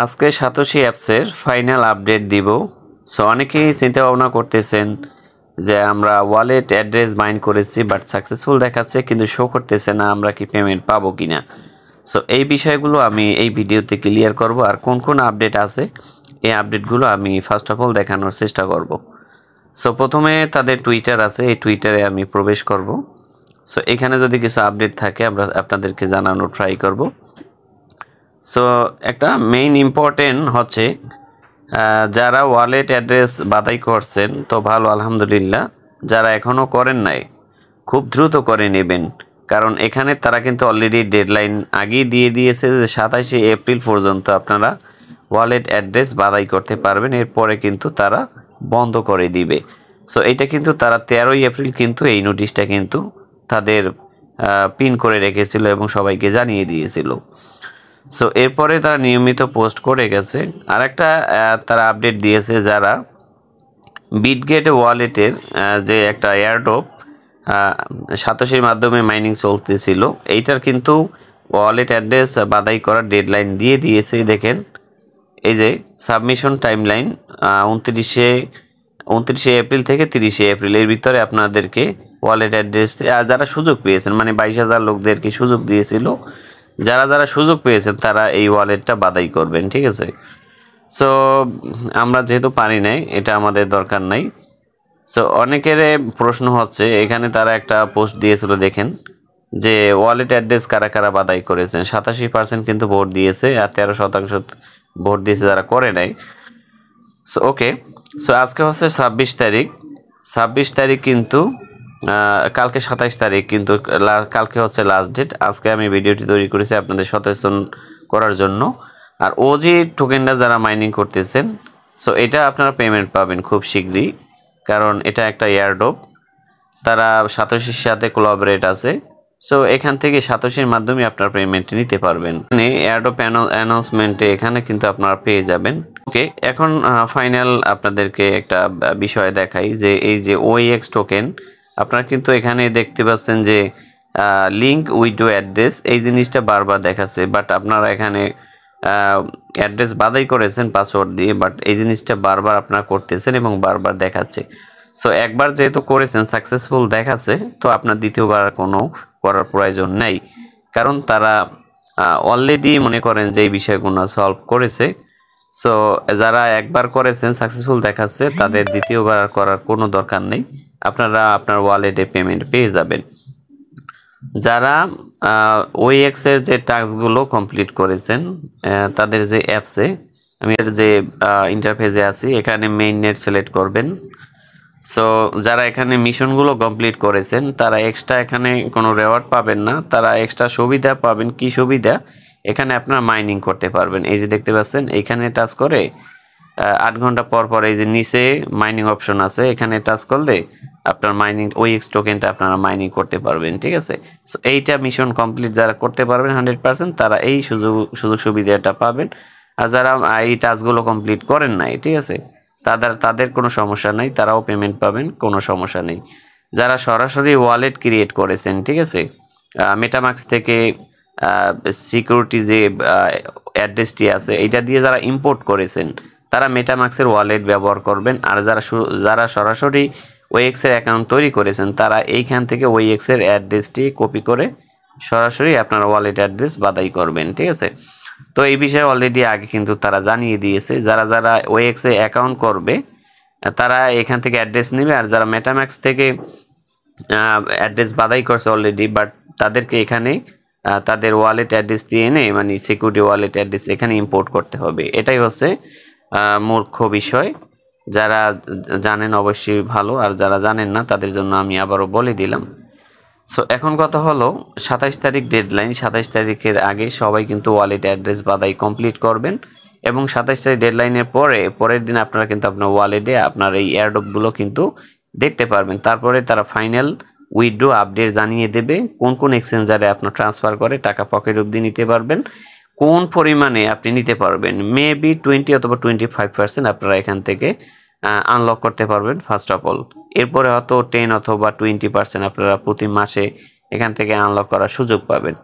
আজকে সাতোশি অ্যাপসের final update দিব। সো অনেকেই চিন্তা ভাবনা করতেছেন যে আমরা ওয়ালেট অ্যাড্রেস বাইন্ড করেছি বাট সাকসেসফুল দেখাচ্ছে কিন্তু শো করতেছে না, আমরা কি পেমেন্ট পাবো কিনা। সো এই বিষয়গুলো আমি এই ভিডিওতে ক্লিয়ার করব, আর কোন কোন আপডেট আছে এই আপডেটগুলো আমি ফার্স্ট অফ অল দেখানোর চেষ্টা করব। সো প্রথমে তাদের টুইটার আছে, এই টুইটারে আমি প্রবেশ করব। সো এখানে যদি কিছু আপডেট থাকে আমরা আপনাদেরকে জানানোর ট্রাই করব। সো একটা মেইন ইম্পর্টেন্ট হচ্ছে যারা ওয়ালেট অ্যাড্রেস বাছাই করছেন তো ভালো, আলহামদুলিল্লাহ। যারা এখনও করেন নাই খুব দ্রুত করে নেবেন, কারণ এখানে তারা কিন্তু অলরেডি ডেডলাইন আগেই দিয়ে দিয়েছে যে 27শে এপ্রিল পর্যন্ত আপনারা ওয়ালেট অ্যাড্রেস বাছাই করতে পারবেন, এরপরে কিন্তু তারা বন্ধ করে দিবে। সো এটা কিন্তু তারা 13ই এপ্রিল কিন্তু এই নোটিশটা কিন্তু তাদের পিন করে রেখেছিল এবং সবাইকে জানিয়ে দিয়েছিল। সো এরপরে তারা নিয়মিত পোস্ট করে গেছে। আর একটা তারা আপডেট দিয়েছে, যারা বিটগেট ওয়ালেটের যে একটা এয়ারড্রপ সাতোশির মাধ্যমে মাইনিং চলতেছিল, এইটার কিন্তু ওয়ালেট অ্যাড্রেস বাছাই করার ডেডলাইন দিয়ে দিয়েছে। দেখেন এই যে সাবমিশন টাইমলাইন 29শে এপ্রিল থেকে 30শে এপ্রিল এর ভিতরে আপনাদেরকে ওয়ালেট অ্যাড্রেস, যারা সুযোগ পেয়েছেন মানে 22,000 লোকদেরকে সুযোগ দিয়েছিল, যারা যারা সুযোগ পেয়েছেন তারা এই ওয়ালেটটা বাছাই করবেন, ঠিক আছে। সো আমরা যেহেতু পারি নাই, এটা আমাদের দরকার নাই। সো অনেকের প্রশ্ন হচ্ছে, এখানে তারা একটা পোস্ট দিয়েছিল দেখেন যে ওয়ালেট অ্যাড্রেস কারা কারা বাছাই করেছেন। 87% কিন্তু ভোট দিয়েছে আর 13% ভোট দিয়েছে যারা করে নাই। সো ওকে, সো আজকে হচ্ছে 26 তারিখ কিন্তু কালকে 27 তারিখ কিন্তু কালকে হচ্ছে লাস্ট ডেট। আজকে আমি ভিডিওটি তৈরি করেছি আপনাদের সচেতন করার জন্য। আর ওজি টোকেনটা যারা মাইনিং করতেছেন, সো এটা আপনারা পেমেন্ট পাবেন খুব শীঘ্রই, কারণ এটা একটা এয়ারড্রপ, তারা সাতোশির সাথে কোলাবরেট আছে। সো এখান থেকে সাতোশির মাধ্যমে আপনার পেমেন্ট নিতে পারবেন। এয়ারড্রপ অ্যানাউন্সমেন্টে এখানে কিন্তু আপনারা পেয়ে যাবেন। ওকে, এখন ফাইনাল আপনাদেরকে একটা বিষয় দেখাই যে এই যে ওএক্স টোকেন আপনারা কিন্তু এখানে দেখতে পাচ্ছেন যে লিঙ্ক উইথ অ্যাড্রেস, এই জিনিসটা বারবার দেখাচ্ছে, বাট আপনারা এখানে অ্যাড্রেস বাছাই করেছেন পাসওয়ার্ড দিয়ে, বাট এই জিনিসটা বারবার আপনারা করতেছেন এবং বারবার দেখাচ্ছে। সো একবার যেহেতু করেছেন সাকসেসফুল দেখাচ্ছে, তো আপনার দ্বিতীয়বার কোনো করার প্রয়োজন নেই, কারণ তারা অলরেডি মনে করেন যে এই বিষয়গুলো সলভ করেছে। সো যারা একবার করেছেন সাকসেসফুল দেখাচ্ছে, তাদের দ্বিতীয়বার করার কোনো দরকার নেই, আপনারা আপনার ওয়ালেটে পেমেন্ট পেয়ে যাবেন। যারা ওএক্স এর যে টাস্কগুলো কমপ্লিট করেছেন তাদের যে অ্যাপসে আমি যে ইন্টারফেসে আছি, এখানে মেইন নেট সিলেক্ট করবেন। সো যারা এখানে মিশনগুলো কমপ্লিট করেছেন তারা এক্সট্রা এখানে কোনো রেওয়ার্ড পাবেন না, তারা এক্সট্রা সুবিধা পাবেন। কি সুবিধা? এখানে আপনারা মাইনিং করতে পারবেন। এই যে দেখতে পাচ্ছেন এখানে টাচ করে 8 ঘন্টা পর পর এই যে নিচে মাইনিং অপশন আছে, এখানে টাচ করলে আপনার মাইনিং ওএক্স টোকেনটা আপনারা মাইনিং করতে পারবেন, ঠিক আছে। সো এইটা মিশন কমপ্লিট যারা করতে পারবেন 100%, তারা এই সুযোগ সুবিধাটা পাবেন। আর যারা এই টাস্কগুলো কমপ্লিট করেন নাই, ঠিক আছে, তাদের কোনো সমস্যা নাই, তারাও পেমেন্ট পাবেন, কোনো সমস্যা নেই। যারা সরাসরি ওয়ালেট ক্রিয়েট করেছেন, ঠিক আছে, মেটামাক্স থেকে সিকিউরিটি যে অ্যাড্রেসটি আছে এইটা দিয়ে যারা ইম্পোর্ট করেছেন তারা মেটামাক্সের ওয়ালেট ব্যবহার করবেন। আর যারা সরাসরি ওএক্স এর অ্যাকাউন্ট তৈরি করেছেন তারা এইখান থেকে ওএক্স এর অ্যাড্রেসটি কপি করে সরাসরি আপনার ওয়ালেট অ্যাড্রেস বাছাই করবেন, ঠিক আছে। তো এই বিষয়ে অলরেডি আগে কিন্তু তারা জানিয়ে দিয়েছে, যারা যারা ওএক্স এ অ্যাকাউন্ট করবে তারা এখান থেকে অ্যাড্রেস নেবে, আর যারা মেটাম্যাক্স থেকে অ্যাড্রেস বাছাই করছে অলরেডি, বাট তাদেরকে এখানে তাদের ওয়ালেট অ্যাড্রেস দিয়ে এনে মানে সিকিউরিটি ওয়ালেট অ্যাড্রেস এখানে ইম্পোর্ট করতে হবে। এটাই হচ্ছে মূর্খ বিষয়। যারা জানেন অবশ্যই ভালো, আর যারা জানেন না তাদের জন্য আমি আবারও বলে দিলাম। সো এখন কথা হলো 27 তারিখ ডেডলাইন, 27 তারিখের আগে সবাই কিন্তু ওয়ালেট অ্যাড্রেস বাছাই কমপ্লিট করবেন, এবং 27 তারিখ ডেডলাইনের পরের দিন আপনারা কিন্তু আপনার ওয়ালেটে আপনার এই এয়ারড্রপগুলো কিন্তু দেখতে পারবেন। তারপরে তারা ফাইনাল উইথড্র আপডেট জানিয়ে দেবে কোন কোন এক্সচেঞ্জারে আপনার ট্রান্সফার করে টাকা পকেট অবধি নিতে পারবেন, কোন পরিমাণে আপনি নিতে পারবেন। মেবি 20 অথবা 25% আপনারা এখান থেকে আনলক করতে পারবেন ফার্স্ট অফ অল। এরপরে হয়তো 10 অথবা 20% আপনারা প্রতি মাসে এখান থেকে আনলক করার সুযোগ পাবেন।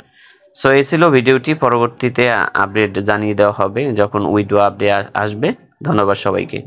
সো এই ছিল ভিডিওটি, পরবর্তীতে আপডেট জানিয়ে দেওয়া হবে যখন উইডো আপডেট আসবে। ধন্যবাদ সবাইকে।